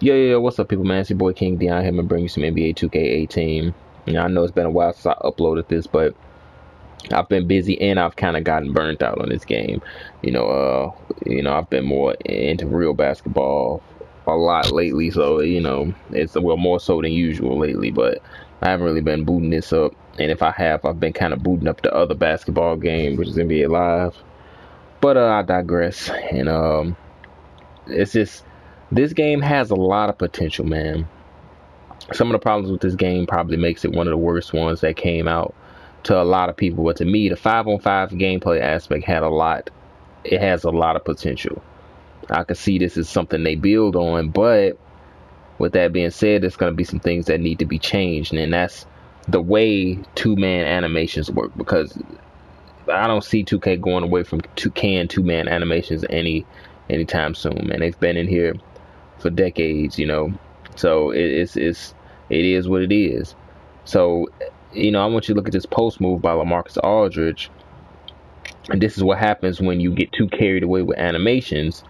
Yeah. What's up, people, man? It's your boy King Dion here, and bring you some NBA 2K18. I know it's been a while since I uploaded this, but I've been busy and I've kind of gotten burnt out on this game. I've been more into real basketball a lot lately, so it's well more so than usual lately. But I haven't really been booting this up, and if I have, I've been kind of booting up the other basketball game, which is NBA Live. But I digress, and it's just this game has a lot of potential, man. Some of the problems with this game probably makes it one of the worst ones that came out to a lot of people, but to me the 5-on-5 gameplay aspect had a lot. It has a lot of potential. I could see this is something they build on, but with that being said, there's going to be some things that need to be changed, and that's the way two-man animations work, because I don't see 2K going away from two-man animations anytime soon, man. They've been in here for decades, so it is what it is. So I want you to look at this post move by LaMarcus Aldridge, and this is what happens when you get too carried away with animations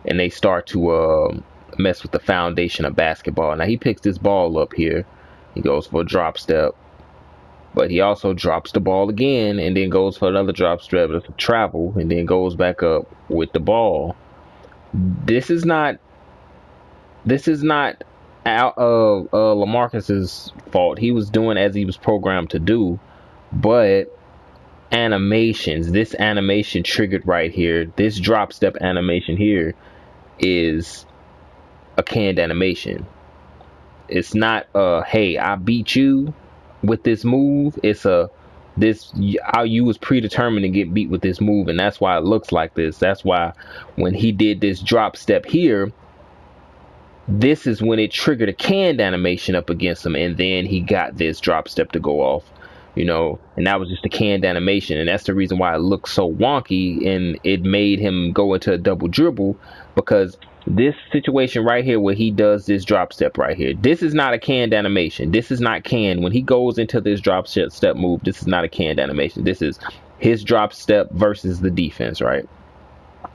and they start to mess with the foundation of basketball. Now he picks this ball up here, he goes for a drop step, but he also drops the ball again and then goes for another drop step to travel and then goes back up with the ball. This is not out of LaMarcus's fault. He was doing as he was programmed to do, but this animation triggered right here, this drop step animation here is a canned animation. It's not hey, I beat you with this move. It's how you was predetermined to get beat with this move, and that's why it looks like this. That's why when he did this drop step here, this is when it triggered a canned animation up against him, and then he got this drop step to go off, and that was just a canned animation, and that's the reason why it looks so wonky, and it made him go into a double dribble, because this situation right here where he does this drop step right here, this is not a canned animation. This is not canned. When he goes into this drop step move, this is not a canned animation. This is his drop step versus the defense, right?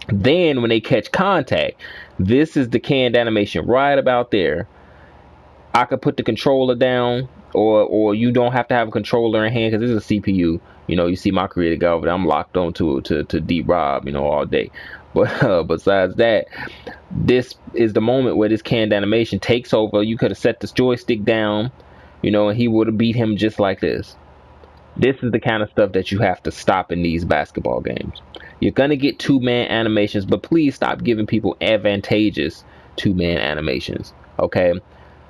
Then when they catch contact, this is the canned animation right about there. I could put the controller down, or you don't have to have a controller in hand because this is a CPU. You see my creative guy over there, I'm locked on to D-Rob, all day. But besides that, this is the moment where this canned animation takes over. You could have set this joystick down, and he would have beat him just like this. This is the kind of stuff that you have to stop in these basketball games. You're going to get two-man animations, but please stop giving people advantageous two-man animations, okay?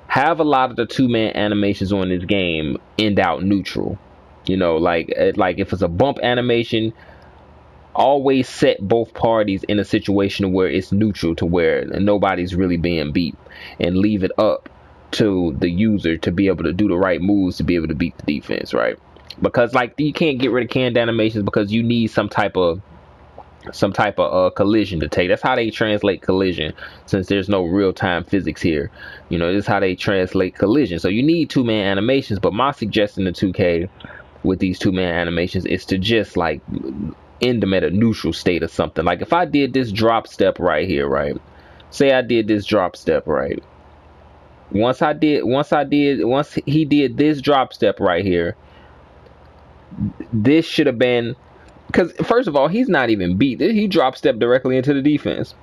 Have a lot of the two-man animations on this game end out neutral. Like if it's a bump animation, always set both parties in a situation where it's neutral, to where nobody's really being beat, and leave it up to the user to be able to do the right moves to be able to beat the defense, right? Because you can't get rid of canned animations because you need some type of collision to take. That's how they translate collision, since there's no real-time physics here. This is how they translate collision. So you need two-man animations, but my suggestion to 2K with these two-man animations is to just end them at a neutral state or something. Like if I did this drop step right here, right? Say I did this drop step, right? Once he did this drop step right here, this should have been, because first of all, he's not even beat. He drop step directly into the defense.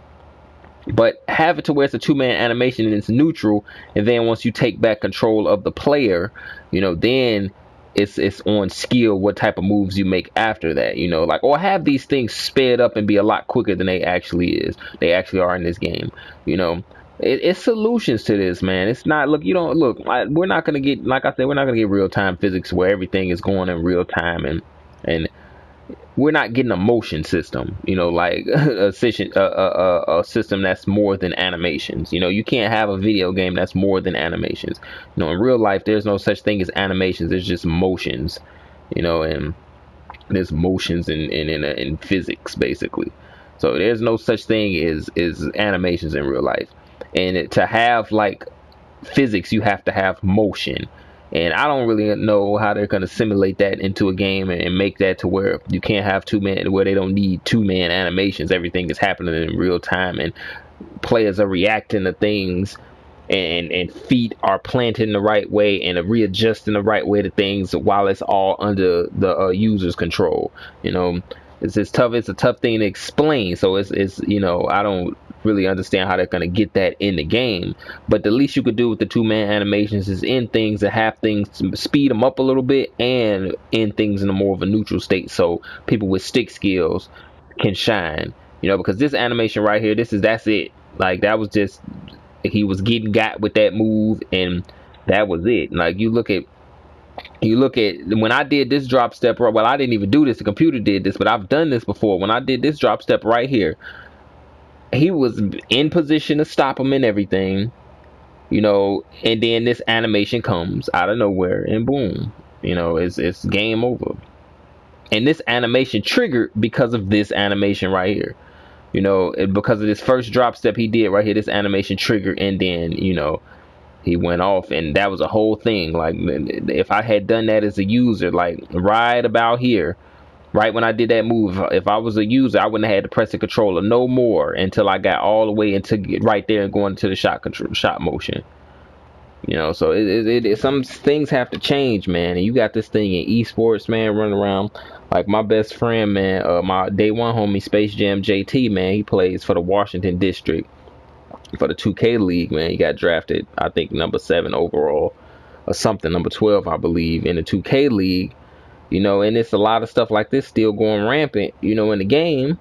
But have it to where it's a two-man animation and it's neutral, and then once you take back control of the player, then it's on skill what type of moves you make after that, or have these things sped up and be a lot quicker than they actually are in this game. It's solutions to this, man. It's not, we're not gonna get, like I said, we're not gonna get real-time physics where everything is going in real time, and we're not getting a motion system, like a system that's more than animations. You can't have a video game that's more than animations. In real life, there's no such thing as animations. There's just motions, and there's motions in physics, basically. So there's no such thing as animations in real life. And to have physics, you have to have motion. And I don't really know how they're going to simulate that into a game and make that to where you can't have where they don't need two-man animations. Everything is happening in real time and players are reacting to things and feet are planted in the right way and readjusting the right way to things while it's all under the user's control. You know, it's tough. It's a tough thing to explain. So it's I don't really understand how they're gonna get that in the game. But the least you could do with the 2-man animations is end things and have things speed them up a little bit and end things in a more of a neutral state, so people with stick skills can shine. Because this animation right here, that's it. Like, that was just, he was getting got with that move, and that was it. Like, you look at when I did this drop step, well, I didn't even do this, the computer did this, but I've done this before. When I did this drop step right here, he was in position to stop him and everything, and then this animation comes out of nowhere and boom, it's game over. And this animation triggered because of this animation right here. Because of this first drop step he did right here, this animation triggered, and then he went off, and that was a whole thing. Like, if I had done that as a user, like right about here, right when I did that move, if I was a user, I wouldn't have had to press the controller no more until I got all the way into right there and going into the shot motion. So some things have to change, man. And you got this thing in esports, man, running around. Like my best friend, man, my day one homie, Space Jam JT, man, he plays for the Washington District for the 2K League, man. He got drafted, I think, number 7 overall or something, number 12, I believe, in the 2K League. And it's a lot of stuff like this still going rampant, in the game.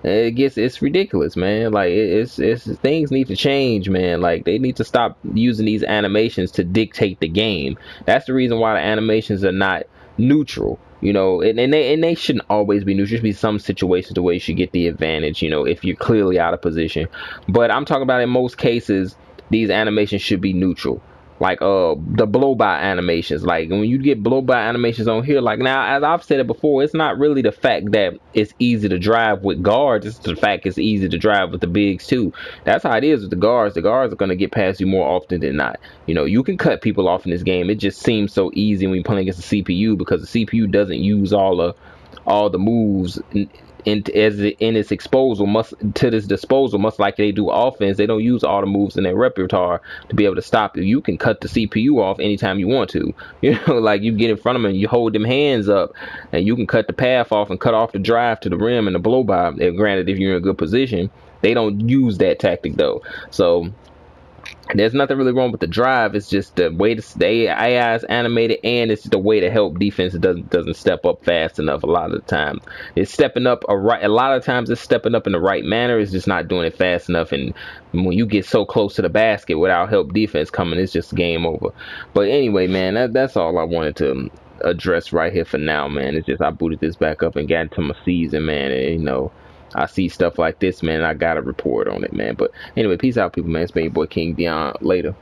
It's ridiculous, man. Like, it's things need to change, man. Like, they need to stop using these animations to dictate the game. That's the reason why the animations are not neutral, and they shouldn't always be neutral. There should be some situations where you should get the advantage, if you're clearly out of position. But I'm talking about in most cases, these animations should be neutral. Like the blow by animations. Like, when you get blow by animations on here, like, now, as I've said it before, it's not really the fact that it's easy to drive with guards, it's the fact it's easy to drive with the bigs too. That's how it is with the guards. The guards are going to get past you more often than not. You can cut people off in this game. It just seems so easy when you're playing against the CPU, because the CPU doesn't use all the moves in its disposal, much like they do offense. They don't use all the moves in their repertoire to be able to stop you. You can cut the CPU off anytime you want to. Like, you get in front of them and you hold them hands up, and you can cut the path off and cut off the drive to the rim and the blow by. And granted, if you're in a good position, they don't use that tactic though. So there's nothing really wrong with the drive. It's just the way the AI is animated, and it's just the way to help defense doesn't step up fast enough. A lot of the time, it's stepping up a lot of times it's stepping up in the right manner. It's just not doing it fast enough. And when you get so close to the basket without help defense coming, it's just game over. But anyway, man, that's all I wanted to address right here for now, man. It's just I booted this back up and got into my season, man. And, I see stuff like this, man, and I gotta report on it, man. But anyway, peace out, people, man. It's been your boy King Dion. Later.